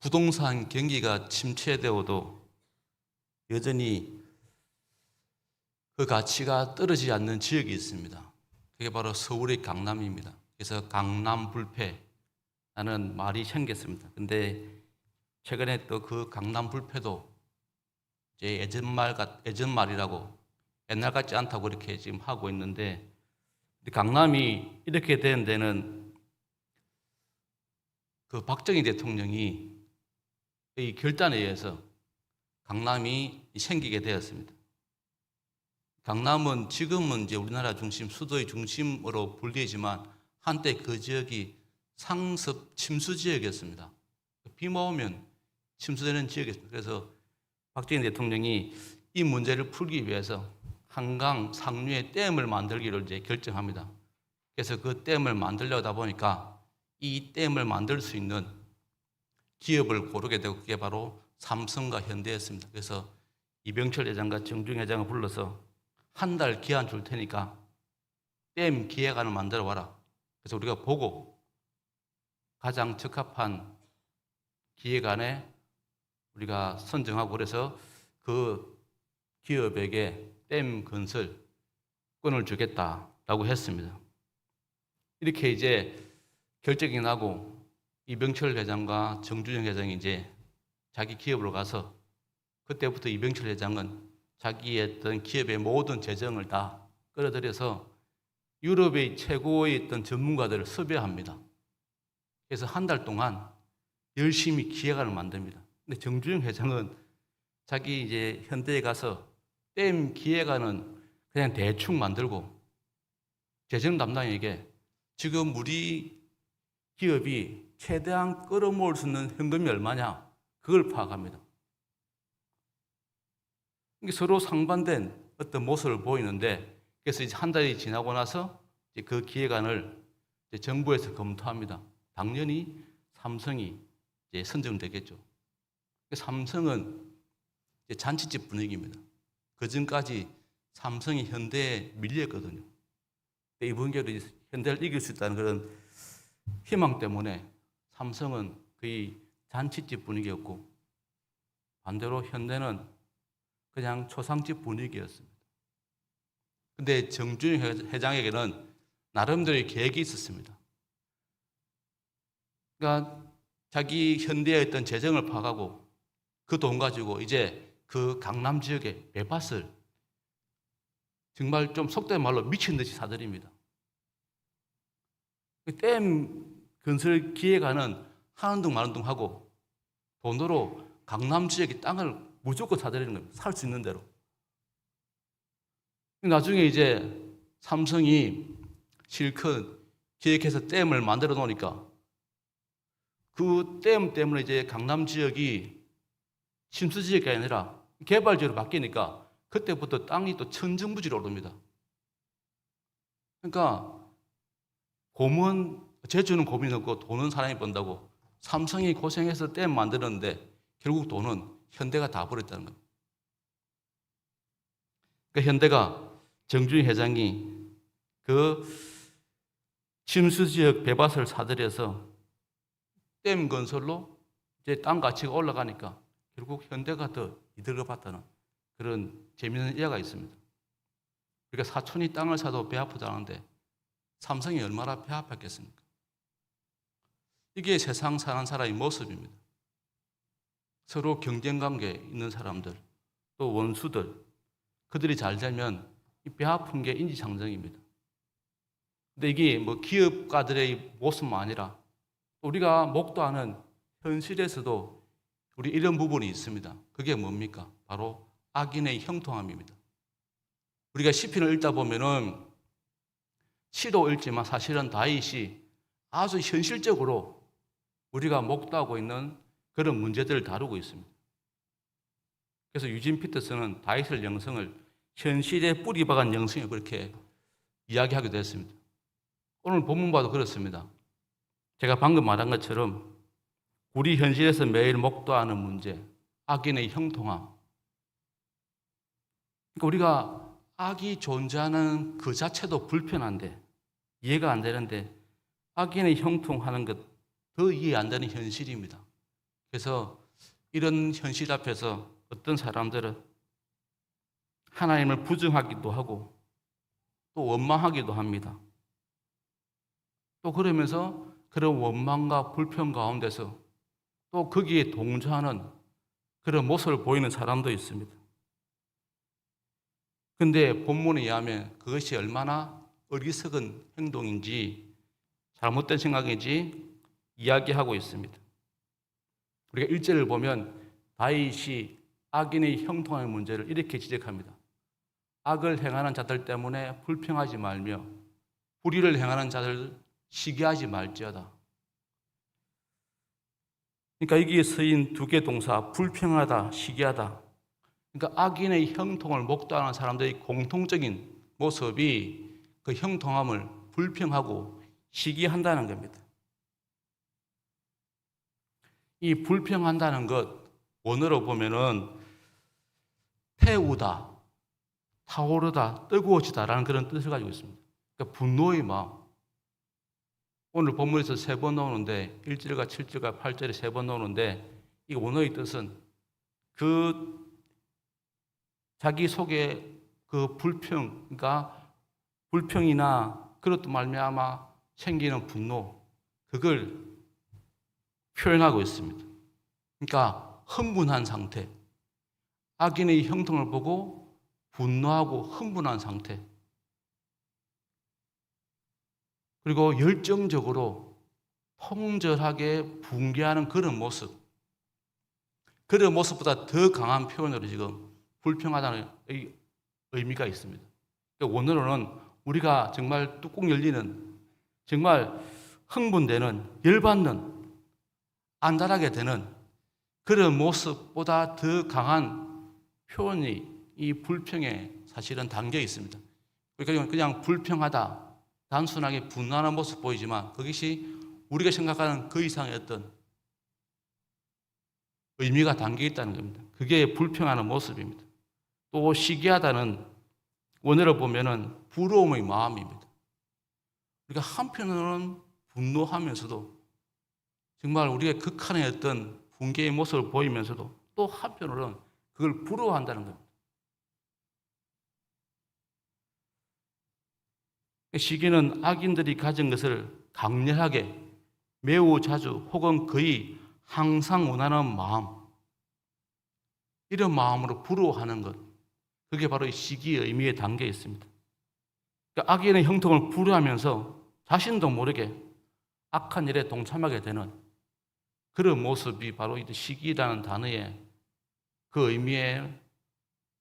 부동산 경기가 침체되어도 여전히 그 가치가 떨어지지 않는 지역이 있습니다. 그게 바로 서울의 강남입니다. 그래서 강남 불패라는 말이 생겼습니다. 근데 최근에 또 그 강남 불패도 이제 예전 말이라고 옛날 같지 않다고 이렇게 지금 하고 있는데, 강남이 이렇게 된 데는 그 박정희 대통령이 이 결단에 의해서 강남이 생기게 되었습니다. 강남은 지금은 이제 우리나라 중심, 수도의 중심으로 불리지만 한때 그 지역이 상습 침수 지역이었습니다. 비만 오면 침수되는 지역이었습니다. 그래서 박정희 대통령이 이 문제를 풀기 위해서 한강 상류에 댐을 만들기를 이제 결정합니다. 그래서 그 댐을 만들려다 보니까 이 댐을 만들 수 있는 기업을 고르게 되고, 그게 바로 삼성과 현대였습니다. 그래서 이병철 회장과 정중 회장을 불러서 한 달 기한 줄 테니까 댐 기획안을 만들어 와라. 그래서 우리가 보고 가장 적합한 기획안에 우리가 선정하고, 그래서 그 기업에게 댐 건설권을 주겠다라고 했습니다. 이렇게 이제 결정이 나고 이병철 회장과 정준영 회장이 이제 자기 기업으로 가서, 그때부터 이병철 회장은 자기의 어떤 기업의 모든 재정을 다 끌어들여서 유럽의 최고의 어떤 전문가들을 섭외합니다. 그래서 한 달 동안 열심히 기획안을 만듭니다. 근데 정준영 회장은 자기 이제 현대에 가서 댐 기획안은 그냥 대충 만들고, 재정 담당에게 지금 우리 기업이 최대한 끌어모을 수 있는 현금이 얼마냐, 그걸 파악합니다. 서로 상반된 어떤 모습을 보이는데, 그래서 이제 한 달이 지나고 나서 이제 그 기획안을 이제 정부에서 검토합니다. 당연히 삼성이 이제 선정되겠죠. 삼성은 이제 잔치집 분위기입니다. 그 전까지 삼성이 현대에 밀렸거든요. 이번 기회로 현대를 이길 수 있다는 그런 희망 때문에 삼성은 거의 잔치집 분위기였고, 반대로 현대는 그냥 초상집 분위기였습니다. 근데 정준영 회장에게는 나름대로의 계획이 있었습니다. 그러니까 자기 현대에 있던 재정을 파악하고 그 돈 가지고 이제 그 강남 지역에 매밭을 정말 좀 속된 말로 미친 듯이 사들입니다. 댐 건설 기획안은 하는 둥 마는 둥 하고 돈으로 강남 지역의 땅을 무조건 사들이는 겁니다. 살 수 있는 대로. 나중에 이제 삼성이 실컷 기획해서 댐을 만들어 놓으니까 그 댐 때문에 이제 강남 지역이 침수 지역이 아니라 개발 지역으로 바뀌니까 그때부터 땅이 또 천정부지로 오릅니다. 그러니까 제주는 고민이 없고 돈은 사람이 번다고 삼성이 고생해서 댐 만들었는데 결국 돈은 현대가 다 버렸다는 겁니다. 그러니까 현대가 정준희 회장이 그 침수 지역 배밭을 사들여서 댐 건설로 이제 땅 가치가 올라가니까 결국 현대가 더 이득을 봤다는 그런 재미있는 일화가 있습니다. 우리가 사촌이 땅을 사도 배 아프다는데 삼성이 얼마나 배 아팠겠습니까? 이게 세상 사는 사람의 모습입니다. 서로 경쟁관계에 있는 사람들, 또 원수들, 그들이 잘 되면 이 배 아픈 게 인지상정입니다. 근데 이게 뭐 기업가들의 모습만 아니라 우리가 목도하는 현실에서도 우리 이런 부분이 있습니다. 그게 뭡니까? 바로 악인의 형통함입니다. 우리가 시편을 읽다 보면은 시도 읽지만 사실은 다윗이 아주 현실적으로 우리가 목도하고 있는 그런 문제들을 다루고 있습니다. 그래서 유진 피터스는 다윗의 영성을 현실에 뿌리 박은 영성이라고 그렇게 이야기하기도 했습니다. 오늘 본문 봐도 그렇습니다. 제가 방금 말한 것처럼 우리 현실에서 매일 목도하는 문제, 악인의 형통함. 그러니까 우리가 악이 존재하는 그 자체도 불편한데, 이해가 안 되는데 악인의 형통하는 것 더 이해 안 되는 현실입니다. 그래서 이런 현실 앞에서 어떤 사람들은 하나님을 부정하기도 하고 또 원망하기도 합니다. 또 그러면서 그런 원망과 불평 가운데서 또 거기에 동조하는 그런 모습을 보이는 사람도 있습니다. 근데 본문에 의하면 그것이 얼마나 어리석은 행동인지 잘못된 생각인지 이야기하고 있습니다. 우리가 1절을 보면 다윗이 악인의 형통의 문제를 이렇게 지적합니다. 악을 행하는 자들 때문에 불평하지 말며 불의를 행하는 자들 시기하지 말지어다. 그러니까 여기에 쓰인 두 개 동사, 불평하다, 시기하다. 그러니까 악인의 형통을 목도하는 사람들의 공통적인 모습이 그 형통함을 불평하고 시기한다는 겁니다. 이 불평한다는 것, 원어로 보면은 태우다, 타오르다, 뜨거워지다라는 그런 뜻을 가지고 있습니다. 그러니까 분노의 마음. 오늘 본문에서 3번 나오는데 1절과 7절과 8절에 3번 나오는데 이 원어의 뜻은 그 자기 속에 그 불평, 그러니까 불평이나 그것도 말미암아 생기는 분노, 그걸 표현하고 있습니다. 그러니까 흥분한 상태, 악인의 형통을 보고 분노하고 흥분한 상태, 그리고 열정적으로 통절하게 붕괴하는 그런 모습, 그런 모습보다 더 강한 표현으로 지금 불평하다는 의미가 있습니다. 그러니까 원어로는 우리가 정말 뚜껑 열리는, 정말 흥분되는, 열받는, 안달하게 되는 그런 모습보다 더 강한 표현이 이 불평에 사실은 담겨 있습니다. 그러니까 그냥 불평하다, 단순하게 분노하는 모습 보이지만 그것이 우리가 생각하는 그 이상의 어떤 의미가 담겨 있다는 겁니다. 그게 불평하는 모습입니다. 또 시기하다는 원어를 보면은 부러움의 마음입니다. 우리가 한편으로는 분노하면서도 정말 우리의 극한의 어떤 붕괴의 모습을 보이면서도 또 한편으로는 그걸 부러워한다는 겁니다. 시기는 악인들이 가진 것을 강렬하게 매우 자주 혹은 거의 항상 원하는 마음, 이런 마음으로 부러워하는 것, 그게 바로 이 시기의 의미에 담겨 있습니다. 그러니까 악인의 형통을 부러워하면서 자신도 모르게 악한 일에 동참하게 되는 그런 모습이 바로 이 시기라는 단어의 그 의미에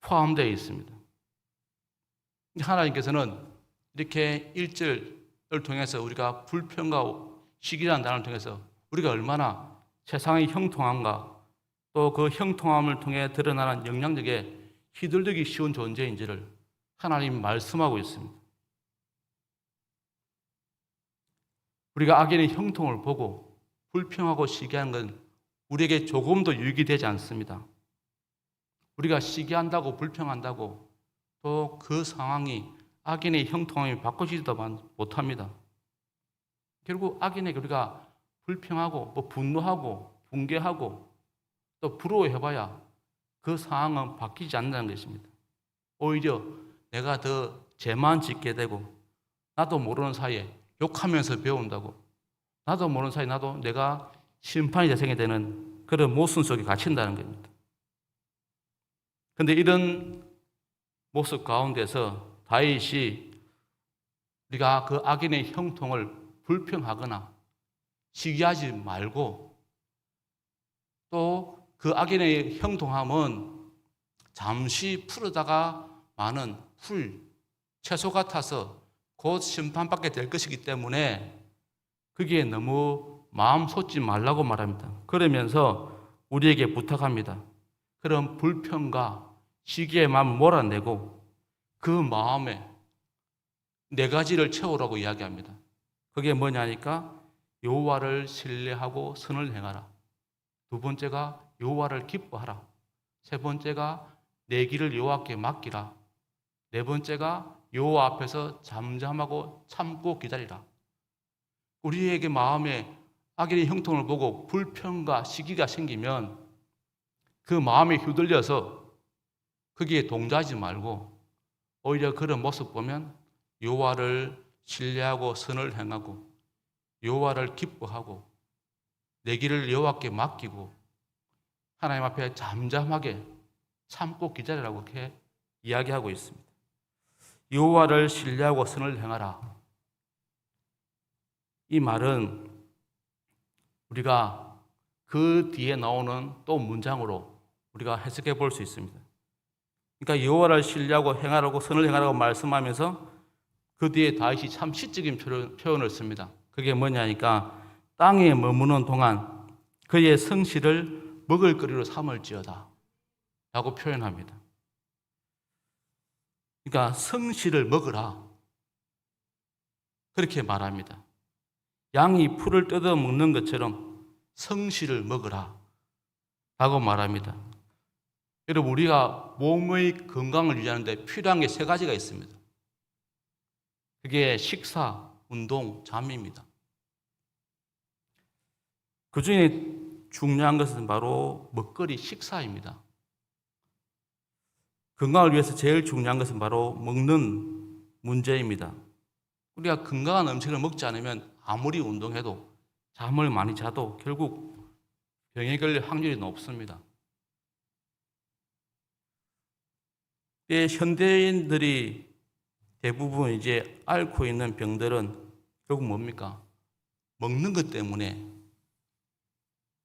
포함되어 있습니다. 하나님께서는 이렇게 1절을 통해서 우리가 불평과 시기라는 단어를 통해서 우리가 얼마나 세상의 형통함과 또 그 형통함을 통해 드러나는 영향력에 휘둘리기 쉬운 존재인지를 하나님 말씀하고 있습니다. 우리가 악인의 형통을 보고 불평하고 시기하는 건 우리에게 조금도 유익이 되지 않습니다. 우리가 시기한다고 불평한다고 또 그 상황이 악인의 형통함이 바꿔지지도 못합니다. 결국 악인에게 우리가 불평하고 뭐 분노하고 붕괴하고 또 부러워해봐야 그 상황은 바뀌지 않는다는 것입니다. 오히려 내가 더 죄만 짓게 되고 나도 모르는 사이에 욕하면서 배운다고 나도 모르는 사이에 나도 내가 심판이 대상이 되는 그런 모순 속에 갇힌다는 겁니다. 그런데 이런 모습 가운데서 다윗이 우리가 그 악인의 형통을 불평하거나 시기하지 말고 또 그 악인의 형통함은 잠시 풀어다가 많은 채소 같아서 곧 심판받게 될 것이기 때문에 거기에 너무 마음 쏟지 말라고 말합니다. 그러면서 우리에게 부탁합니다. 그런 불평과 시기의 마음을 몰아내고 그 마음에 4가지를 채우라고 이야기합니다. 그게 뭐냐니까 여호와를 신뢰하고 선을 행하라. 2번째가 여호와를 기뻐하라. 3번째가 내 길을 여호와께 맡기라. 4번째가 여호와 앞에서 잠잠하고 참고 기다리라. 우리에게 마음에 악인의 형통을 보고 불평과 시기가 생기면 그 마음에 휘둘려서 거기에 동조하지 말고 오히려 그런 모습 보면 여호와를 신뢰하고 선을 행하고 여호와를 기뻐하고 내 길을 여호와께 맡기고 하나님 앞에 잠잠하게 참고 기다리라고 이렇게 이야기하고 있습니다. 여호와를 신뢰하고 선을 행하라. 이 말은 우리가 그 뒤에 나오는 또 문장으로 우리가 해석해 볼 수 있습니다. 그러니까 여호와를 신뢰하고 행하라고 선을 행하라고 말씀하면서 그 뒤에 다윗이 참 시적인 표현을 씁니다. 그게 뭐냐니까 땅에 머무는 동안 그의 성실을 먹을거리로 삼을지어다 라고 표현합니다. 그러니까 성실을 먹으라 그렇게 말합니다. 양이 풀을 뜯어 먹는 것처럼 성실을 먹으라 라고 말합니다. 여러분, 우리가 몸의 건강을 유지하는 데 필요한 게 세 가지가 있습니다. 그게 식사, 운동, 잠입니다. 그 중에 중요한 것은 바로 먹거리, 식사입니다. 건강을 위해서 제일 중요한 것은 바로 먹는 문제입니다. 우리가 건강한 음식을 먹지 않으면 아무리 운동해도 잠을 많이 자도 결국 병에 걸릴 확률이 높습니다. 현대인들이 대부분 이제 앓고 있는 병들은 결국 뭡니까? 먹는 것 때문에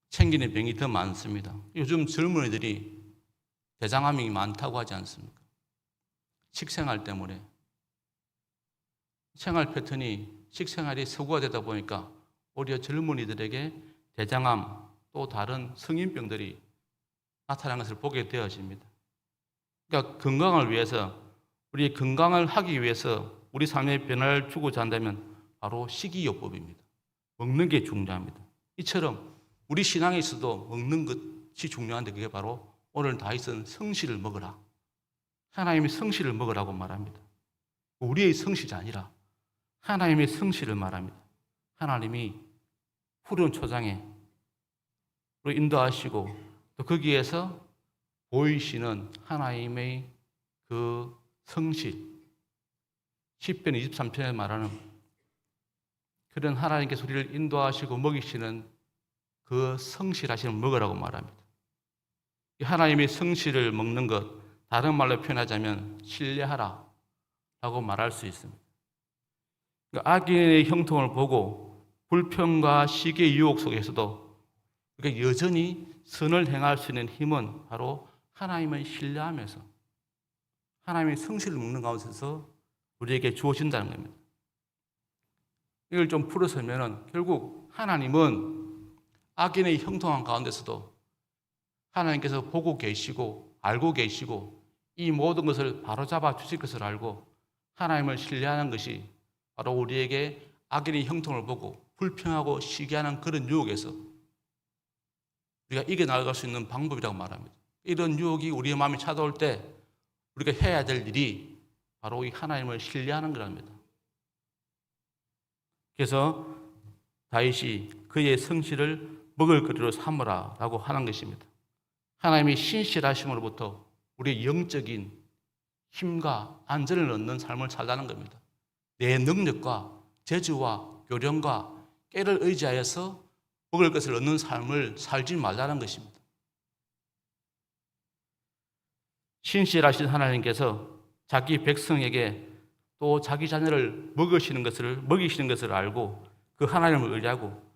생기는 병이 더 많습니다. 요즘 젊은이들이 대장암이 많다고 하지 않습니까? 식생활 때문에. 생활 패턴이 식생활이 서구화되다 보니까 오히려 젊은이들에게 대장암 또 다른 성인병들이 나타나는 것을 보게 되어집니다. 그러니까 건강을 위해서, 우리 건강을 하기 위해서 우리 삶의 변화를 주고자 한다면 바로 식이요법입니다. 먹는 게 중요합니다. 이처럼 우리 신앙에 있어도 먹는 것이 중요한데 그게 바로 오늘 다윗은 성실을 먹으라. 하나님의 성실을 먹으라고 말합니다. 우리의 성실이 아니라 하나님의 성실을 말합니다. 하나님이 푸른 초장에 인도하시고 또 거기에서 보이시는 하나님의 그 성실, 시편 23편에 말하는 그런 하나님께서 우리를 인도하시고 먹이시는 그 성실하심을 먹으라고 말합니다. 하나님의 성실을 먹는 것, 다른 말로 표현하자면 신뢰하라 라고 말할 수 있습니다. 악인의 형통을 보고 불평과 시기의 유혹 속에서도 여전히 선을 행할 수 있는 힘은 바로 하나님을 신뢰하면서 하나님의 성실을 먹는 가운데서 우리에게 주어진다는 겁니다. 이걸 좀 풀어서면 결국 하나님은 악인의 형통한 가운데서도 하나님께서 보고 계시고 알고 계시고 이 모든 것을 바로잡아 주실 것을 알고 하나님을 신뢰하는 것이 바로 우리에게 악인의 형통을 보고 불평하고 시기하는 그런 유혹에서 우리가 이겨나갈 수 있는 방법이라고 말합니다. 이런 유혹이 우리의 마음에 찾아올 때 우리가 해야 될 일이 바로 이 하나님을 신뢰하는 거랍니다. 그래서 다윗이 그의 성실을 먹을거리로 삼으라 라고 하는 것입니다. 하나님의 신실하심으로부터 우리의 영적인 힘과 안전을 얻는 삶을 살라는 겁니다. 내 능력과 재주와 요령과 깨를 의지하여서 먹을 것을 얻는 삶을 살지 말라는 것입니다. 신실하신 하나님께서 자기 백성에게 또 자기 자녀를 먹이시는 것을 알고 그 하나님을 의뢰하고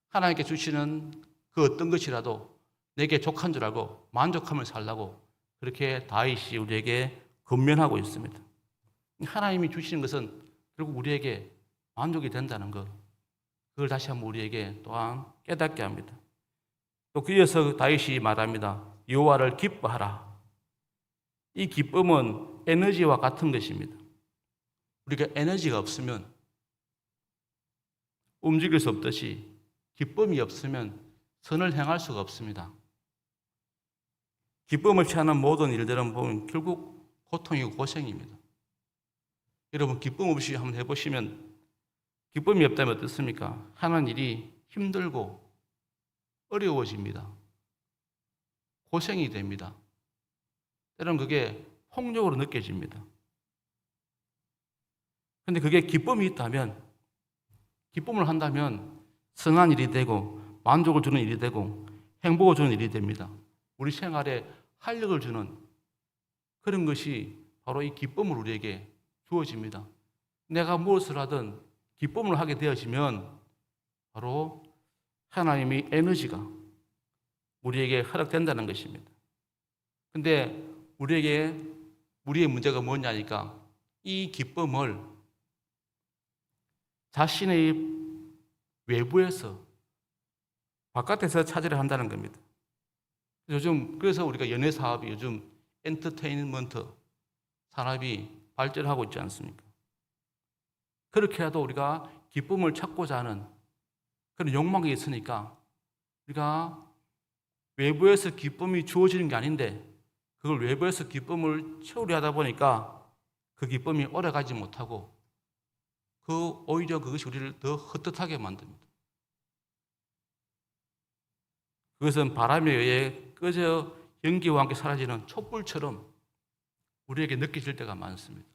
하나님께 주시는 그 어떤 것이라도 내게 족한 줄 알고 만족하며 살라고 그렇게 다윗이 우리에게 권면하고 있습니다. 하나님이 주시는 것은 결국 우리에게 만족이 된다는 것, 그걸 다시 한번 우리에게 또한 깨닫게 합니다. 또 그에서 다윗이 말합니다. 여호와를 기뻐하라. 이 기쁨은 에너지와 같은 것입니다. 우리가 에너지가 없으면 움직일 수 없듯이 기쁨이 없으면 선을 행할 수가 없습니다. 기쁨을 취하는 모든 일들은 보면 결국 고통이고 고생입니다. 여러분 기쁨 없이 한번 해보시면 기쁨이 없다면 어떻습니까? 하는 일이 힘들고 어려워집니다. 고생이 됩니다. 때로는 그게 폭력으로 느껴집니다. 그런데 그게 기쁨이 있다면, 기쁨을 한다면 선한 일이 되고 만족을 주는 일이 되고 행복을 주는 일이 됩니다. 우리 생활에 활력을 주는 그런 것이 바로 이 기쁨을 우리에게 주어집니다. 내가 무엇을 하든 기쁨을 하게 되어지면 바로 하나님의 에너지가 우리에게 허락된다는 것입니다. 근데 우리의 문제가 뭐냐니까 이 기쁨을 자신의 외부에서, 바깥에서 찾으려 한다는 겁니다. 그래서 우리가 연예 사업이 요즘 엔터테인먼트 산업이 발전하고 있지 않습니까? 그렇게라도 우리가 기쁨을 찾고자 하는 그런 욕망이 있으니까 우리가 외부에서 기쁨이 주어지는 게 아닌데 그걸 외부에서 기쁨을 채우려 하다 보니까 그 기쁨이 오래가지 못하고 오히려 그것이 우리를 더 헛헛하게 만듭니다. 그것은 바람에 의해 꺼져 연기와 함께 사라지는 촛불처럼 우리에게 느껴질 때가 많습니다.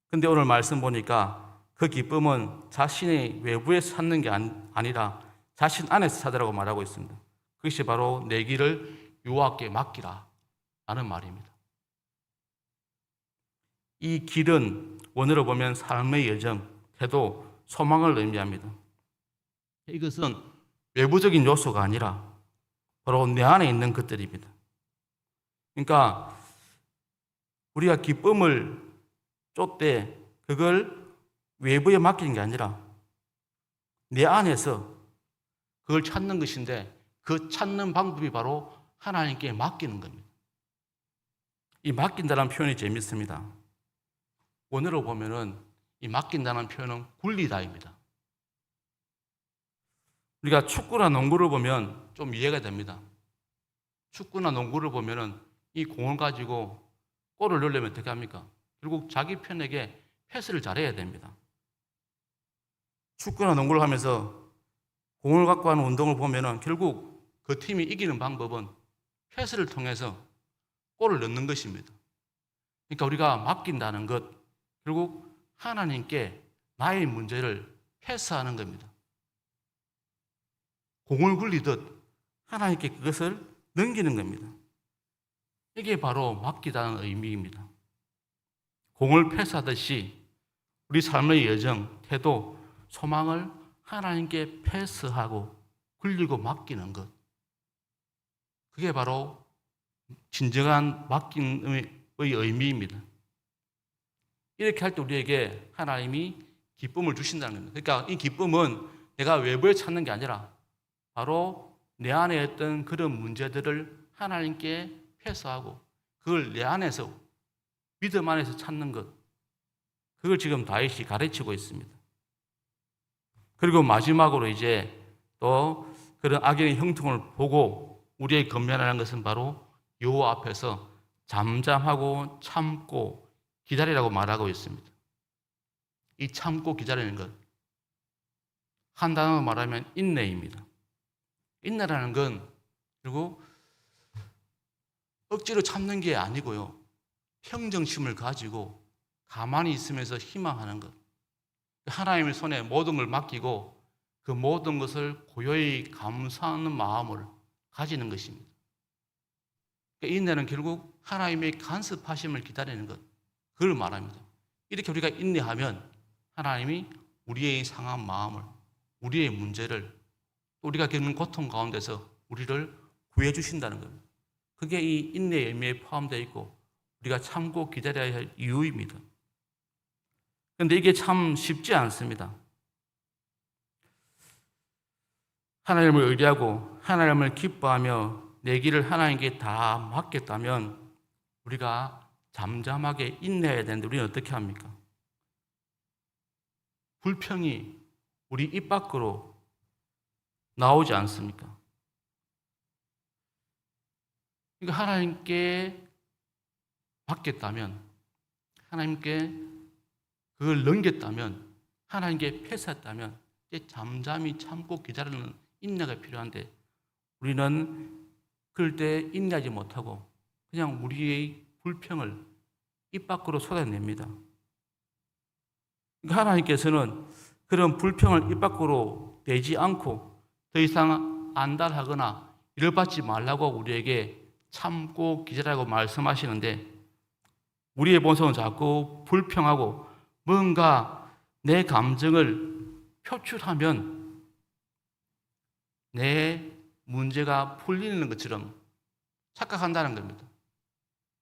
그런데 오늘 말씀 보니까 그 기쁨은 자신의 외부에서 찾는 게 아니라 자신 안에서 찾으라고 말하고 있습니다. 그것이 바로 내 길을 여호와께 맡기라 라는 말입니다. 이 길은 원어로 보면 삶의 여정, 태도, 소망을 의미합니다. 이것은 외부적인 요소가 아니라 바로 내 안에 있는 것들입니다. 그러니까 우리가 기쁨을 쫓되 그걸 외부에 맡기는 게 아니라 내 안에서 그걸 찾는 것인데 그 찾는 방법이 바로 하나님께 맡기는 겁니다. 이 맡긴다는 표현이 재밌습니다. 원어로 보면은 이 맡긴다는 표현은 굴리다입니다. 우리가 축구나 농구를 보면 좀 이해가 됩니다. 축구나 농구를 보면은 이 공을 가지고 골을 넣으려면 어떻게 합니까? 결국 자기 편에게 패스를 잘해야 됩니다. 축구나 농구를 하면서 공을 갖고 하는 운동을 보면은 결국 그 팀이 이기는 방법은 패스를 통해서 골을 넣는 것입니다. 그러니까 우리가 맡긴다는 것, 결국 하나님께 나의 문제를 패스하는 겁니다. 공을 굴리듯 하나님께 그것을 넘기는 겁니다. 이게 바로 맡기다는 의미입니다. 공을 패스하듯이 우리 삶의 여정, 태도, 소망을 하나님께 패스하고 굴리고 맡기는 것. 그게 바로 진정한 맡김의 의미입니다. 이렇게 할 때 우리에게 하나님이 기쁨을 주신다는 겁니다. 그러니까 이 기쁨은 내가 외부에 찾는 게 아니라 바로 내 안에 있던 그런 문제들을 하나님께 패스하고 그걸 내 안에서, 믿음 안에서 찾는 것. 그걸 지금 다윗이 가르치고 있습니다. 그리고 마지막으로 이제 또 그런 악인의 형통을 보고 우리에게 건면하는 것은 바로 여호와 앞에서 잠잠하고 참고 기다리라고 말하고 있습니다. 이 참고 기다리는 것, 한 단어로 말하면 인내입니다. 인내라는 건 그리고 억지로 참는 게 아니고요. 평정심을 가지고 가만히 있으면서 희망하는 것. 하나님의 손에 모든 걸 맡기고 그 모든 것을 고요히 감사하는 마음을 가지는 것입니다. 인내는 결국 하나님의 간섭하심을 기다리는 것. 그걸 말합니다. 이렇게 우리가 인내하면 하나님이 우리의 상한 마음을, 우리의 문제를, 우리가 겪는 고통 가운데서 우리를 구해 주신다는 겁니다. 그게 이 인내의 의미에 포함되어 있고 우리가 참고 기다려야 할 이유입니다. 그런데 이게 참 쉽지 않습니다. 하나님을 의뢰하고 하나님을 기뻐하며 내 길을 하나님께 다 맡겼다면 우리가 잠잠하게 인내해야 되는데 우리는 어떻게 합니까? 불평이 우리 입 밖으로 나오지 않습니까? 그러니까 하나님께 맡겼다면, 하나님께 그걸 넘겼다면, 하나님께 패스했다면 이제 잠잠히 참고 기다리는 인내가 필요한데 우리는 그럴 때 인내하지 못하고 그냥 우리의 불평을 입 밖으로 쏟아냅니다. 그러니까 하나님께서는 그런 불평을 입 밖으로 내지 않고 더 이상 안달하거나 열받지 말라고 우리에게 참고 기다리라고 말씀하시는데 우리의 본성은 자꾸 불평하고 뭔가 내 감정을 표출하면 내 문제가 풀리는 것처럼 착각한다는 겁니다.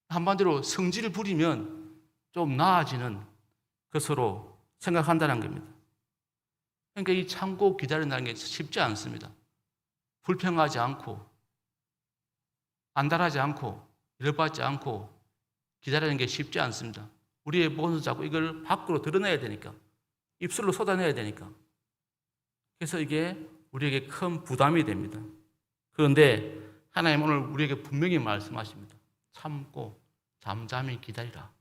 한마디로 성질을 부리면 좀 나아지는 것으로 생각한다는 겁니다. 그러니까 이 참고 기다린다는 게 쉽지 않습니다. 불평하지 않고 안달하지 않고 열받지 않고 기다리는 게 쉽지 않습니다. 우리의 본성 자꾸 이걸 밖으로 드러내야 되니까 입술로 쏟아내야 되니까 그래서 이게 우리에게 큰 부담이 됩니다. 그런데 하나님 오늘 우리에게 분명히 말씀하십니다. 참고 잠잠히 기다리라.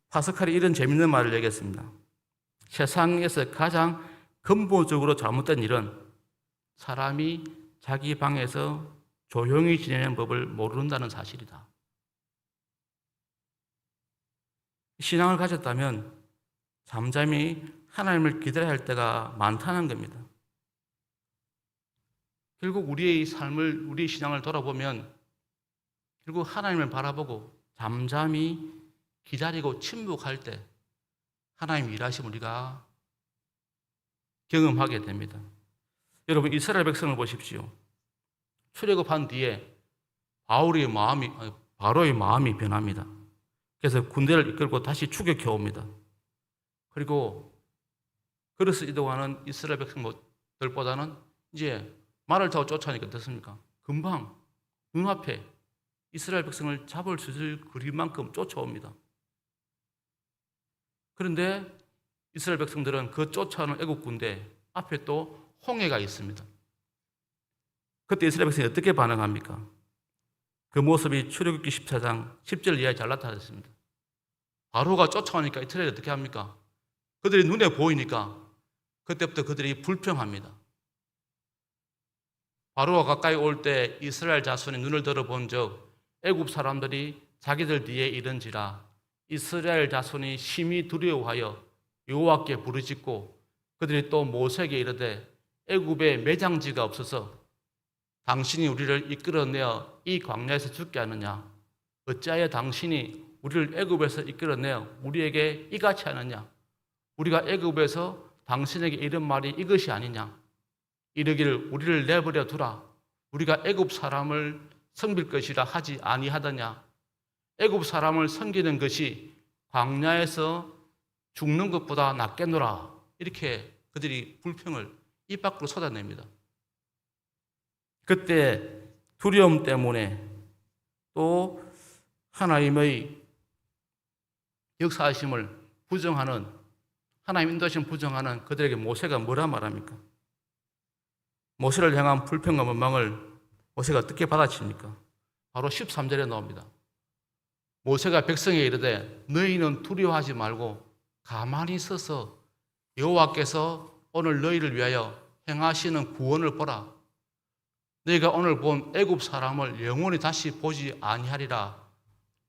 파스칼이 이런 재밌는 말을 얘기했습니다. 세상에서 가장 근본적으로 잘못된 일은 사람이 자기 방에서 조용히 지내는 법을 모른다는 사실이다. 신앙을 가졌다면 잠잠히 하나님을 기다려야 할 때가 많다는 겁니다. 결국 우리의 삶을, 우리의 신앙을 돌아보면 결국 하나님을 바라보고 잠잠히 기다리고 침묵할 때 하나님 일하심을 우리가 경험하게 됩니다. 여러분 이스라엘 백성을 보십시오. 출애굽한 뒤에 바로의 마음이 변합니다. 그래서 군대를 이끌고 다시 추격해 옵니다. 그리고 그릇을 이동하는 이스라엘 백성들보다는 이제 말을 타고 쫓아오니까 어떻습니까? 금방 눈앞에 이스라엘 백성을 잡을 수 있을 그리만큼 쫓아옵니다. 그런데 이스라엘 백성들은 그 쫓아오는 애국 군대 앞에 또 홍해가 있습니다. 그때 이스라엘 백성이 어떻게 반응합니까? 그 모습이 출애굽기 14장 10절 이하에 잘 나타나 있습니다. 바로가 쫓아오니까 이스라엘이 어떻게 합니까? 그들이 눈에 보이니까 그때부터 그들이 불평합니다. 바로가 가까이 올 때 이스라엘 자손이 눈을 들어본 적 애굽 사람들이 자기들 뒤에 이른지라 이스라엘 자손이 심히 두려워하여 여호와께 부르짖고 그들이 또 모세에게 이르되 애굽에 매장지가 없어서 당신이 우리를 이끌어내어 이 광야에서 죽게 하느냐? 어찌하여 당신이 우리를 애굽에서 이끌어내어 우리에게 이같이 하느냐? 우리가 애굽에서 당신에게 이런 말이 이것이 아니냐? 이르기를 우리를 내버려 두라. 우리가 애굽 사람을 섬길 것이라 하지 아니하더냐? 애굽 사람을 섬기는 것이 광야에서 죽는 것보다 낫겠노라. 이렇게 그들이 불평을 입 밖으로 쏟아냅니다. 그때 두려움 때문에 또 하나님의 역사하심을 부정하는 하나님 인도하심을 부정하는 그들에게 모세가 뭐라 말합니까? 모세를 향한 불평과 원망을 모세가 어떻게 받아칩니까? 바로 13절에 나옵니다. 모세가 백성에게 이르되 너희는 두려워하지 말고 가만히 서서 여호와께서 오늘 너희를 위하여 행하시는 구원을 보라. 너희가 오늘 본 애굽 사람을 영원히 다시 보지 아니하리라.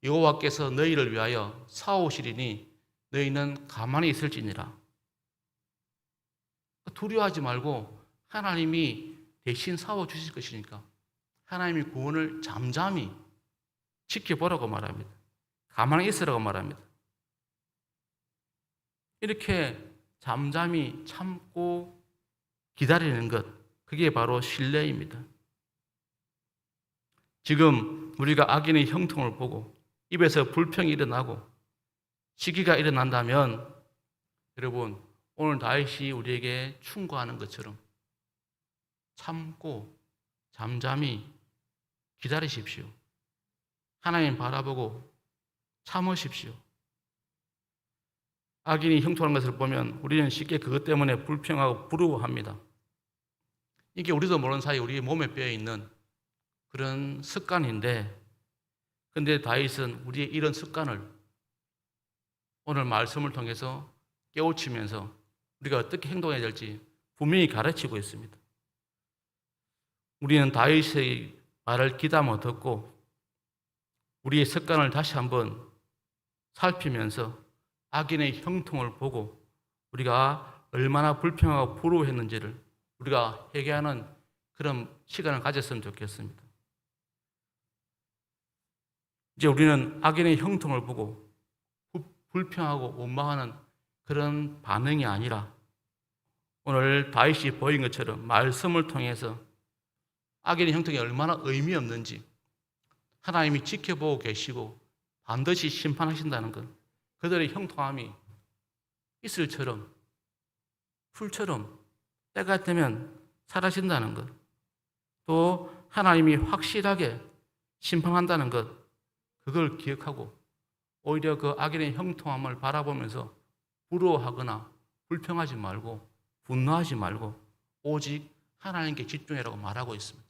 여호와께서 너희를 위하여 싸우시리니 너희는 가만히 있을지니라. 두려워하지 말고 하나님이 대신 싸워주실 것이니까 하나님의 구원을 잠잠히 지켜보라고 말합니다. 가만히 있으라고 말합니다. 이렇게 잠잠히 참고 기다리는 것, 그게 바로 신뢰입니다. 지금 우리가 악인의 형통을 보고 입에서 불평이 일어나고 시기가 일어난다면 여러분 오늘 다윗이 우리에게 충고하는 것처럼 참고 잠잠히 기다리십시오. 하나님 바라보고 참으십시오. 악인이 형통하는 것을 보면 우리는 쉽게 그것 때문에 불평하고 부러워합니다. 이게 우리도 모르는 사이 우리 몸에 배어있는 그런 습관인데 근데 다윗은 우리의 이런 습관을 오늘 말씀을 통해서 깨우치면서 우리가 어떻게 행동해야 될지 분명히 가르치고 있습니다. 우리는 다윗의 말을 귀담아 듣고 우리의 습관을 다시 한번 살피면서 악인의 형통을 보고 우리가 얼마나 불평하고 불우했는지를 우리가 회개하는 그런 시간을 가졌으면 좋겠습니다. 이제 우리는 악인의 형통을 보고 불평하고 원망하는 그런 반응이 아니라 오늘 다윗이 보인 것처럼 말씀을 통해서 악인의 형통이 얼마나 의미 없는지 하나님이 지켜보고 계시고 반드시 심판하신다는 것, 그들의 형통함이 이슬처럼 풀처럼 때가 되면 사라진다는 것, 또 하나님이 확실하게 심판한다는 것, 그걸 기억하고 오히려 그 악인의 형통함을 바라보면서 부러워하거나 불평하지 말고 분노하지 말고 오직 하나님께 집중해라고 말하고 있습니다.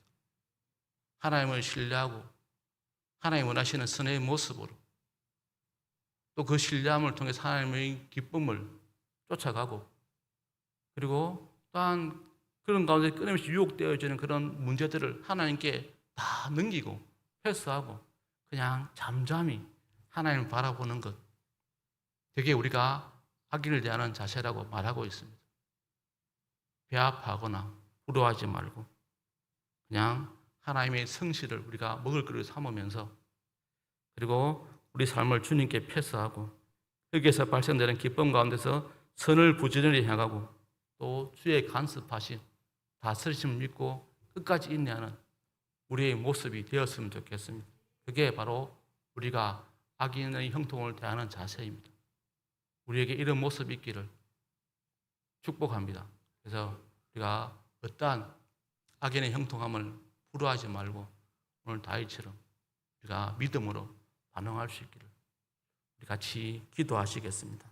하나님을 신뢰하고 하나님 원하시는 선의 모습으로 또 그 신뢰함을 통해서 하나님의 기쁨을 쫓아가고 그리고 또한 그런 가운데 끊임없이 유혹되어지는 그런 문제들을 하나님께 다 넘기고 패스하고 그냥 잠잠히 하나님을 바라보는 것, 되게 우리가 악인을 대하는 자세라고 말하고 있습니다. 배아파하거나 부러워하지 말고 그냥 하나님의 성실을 우리가 먹을 그릇 삼으면서 그리고 우리 삶을 주님께 패스하고 여기에서 발생되는 기쁨 가운데서 선을 부지런히 향하고 또 주의 간섭하신 다스리심을 믿고 끝까지 인내하는 우리의 모습이 되었으면 좋겠습니다. 그게 바로 우리가 악인의 형통을 대하는 자세입니다. 우리에게 이런 모습이 있기를 축복합니다. 그래서 우리가 어떠한 악인의 형통함을 부러워하지 말고 오늘 다윗처럼 우리가 믿음으로 반응할 수 있기를 우리 같이 기도하시겠습니다.